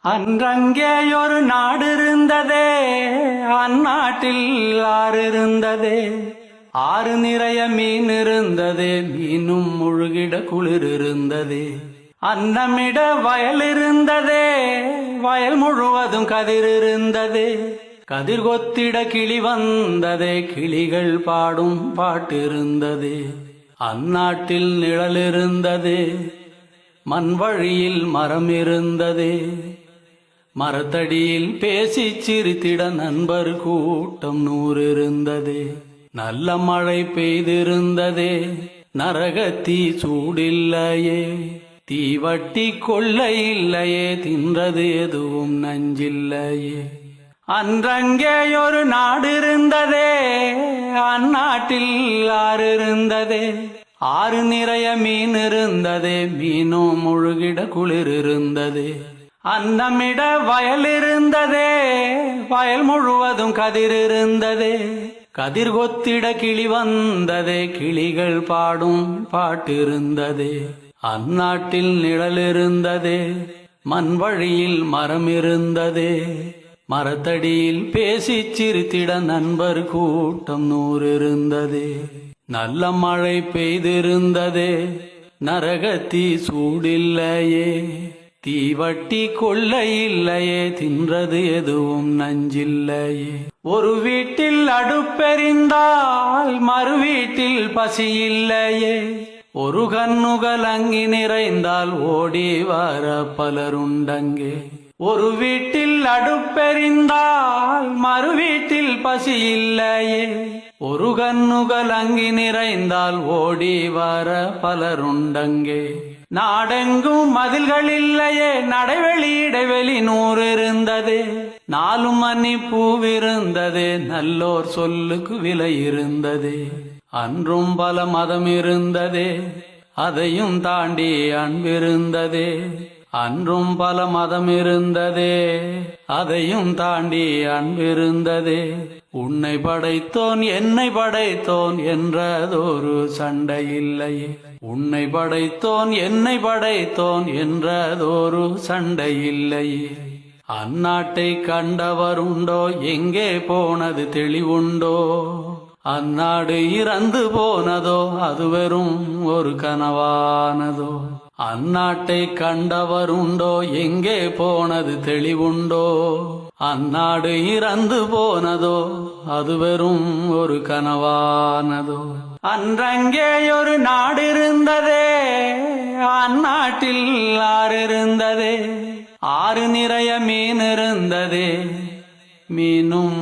அன்றங்கேயொரு நாடு இருந்ததே, அந்நாட்டில் ஆறு இருந்ததே. ஆறு நிறைய மீன் இருந்ததே, மீனும் முழுகிட குளிர் இருந்ததே. அன்னமிட வயல் இருந்ததே, வயல் முழுவதும் கதிர் இருந்ததே. கதிர் கொத்திட கிளி வந்ததே, கிளிகள் பாடும் பாட்டு இருந்ததே. அந்நாட்டில் நிழல் இருந்ததே, மண் வழியில் மரம் இருந்ததே. மரத்தடியில் பேசி சிரித்திட நண்பர் கூட்டம் 100 இருந்ததே. நல்ல மழை பெய்திருந்ததே, நரகத்தீ சூடில்லையே. தீவட்டி கொள்ளை இல்லையே, தின்றது எதுவும் நஞ்சில்லையே. அன்றங்கேயொரு நாடு இருந்ததே, அந்நாட்டில் ஆறு இருந்ததே. ஆறு நிறைய மீன் இருந்ததே, மீனும் முழுகிட குளிர் இருந்ததே. அன்னமிட வயல் இருந்ததே, வயல் முழுவதும் கதிர் இருந்ததே. கதிர் கொத்திட கிளி வந்ததே, கிளிகள் பாடும் பாட்டு இருந்ததே. அந்நாட்டில் நிழல் இருந்ததே, மண் வழியில் மரம் இருந்ததே. மரத்தடியில் பேசி சிரித்திட நண்பர் கூட்டம் 100 இருந்ததே. நல்ல மழை பெய்திருந்ததே, நரகத்தீ சூடில்லையே. தீவட்டி கொள்ளை இல்லையே, தின்றது எதுவும் நஞ்சில்லையே. ஒரு வீட்டில் அடுப்பெறிந்தால் மறு வீட்டில் பசி இல்லையே. ஒரு கண்ணுகள் அங்கி நிறைந்தால் ஓடி வர பலருண்டங்கே. ஒரு வீட்டில் அடுப்பெறிந்தால் மறு வீட்டில் பசி இல்லையே. ஒரு கண்ணுகள் அங்கி நிறைந்தால் ஓடி வர பலருண்டங்கே. நாடெங்கும் மதில்கள் இல்லையே, நடைவெளி இடைவெளி 100 இருந்ததே. 4 மணி பூவிருந்ததே, நல்லோர் சொல்லுக்கு விலை இருந்ததே. அன்றும் பல மதம் இருந்ததே, அதையும் தாண்டி அன்பிருந்ததே. அன்றும் பல மதம் இருந்ததே, அதையும் தாண்டி அன்பிருந்ததே. உன்னை படைத்தோன் என்னை படைத்தோன் என்றதொரு சண்டை இல்லையே. உன்னை படைத்தோன் என்னை படைத்தோன் என்றதொரு சண்டை இல்லையே. அந்நாட்டை கண்டவருண்டோ, எங்கே போனது தெளிவுண்டோ. அந்நாடு இறந்து போனதோ, அது வெறும் ஒரு கனவானதோ. அந்நாட்டை கண்டவருண்டோ, எங்கே போனது தெளிவுண்டோ. அந்நாடு இறந்து போனதோ, அது வெறும் ஒரு கனவானதோ. அன்றங்கேயொரு நாடு இருந்ததே, அந்நாட்டில் ஆறு இருந்ததே. ஆறு நிறைய மீன் இருந்ததே, மீனும்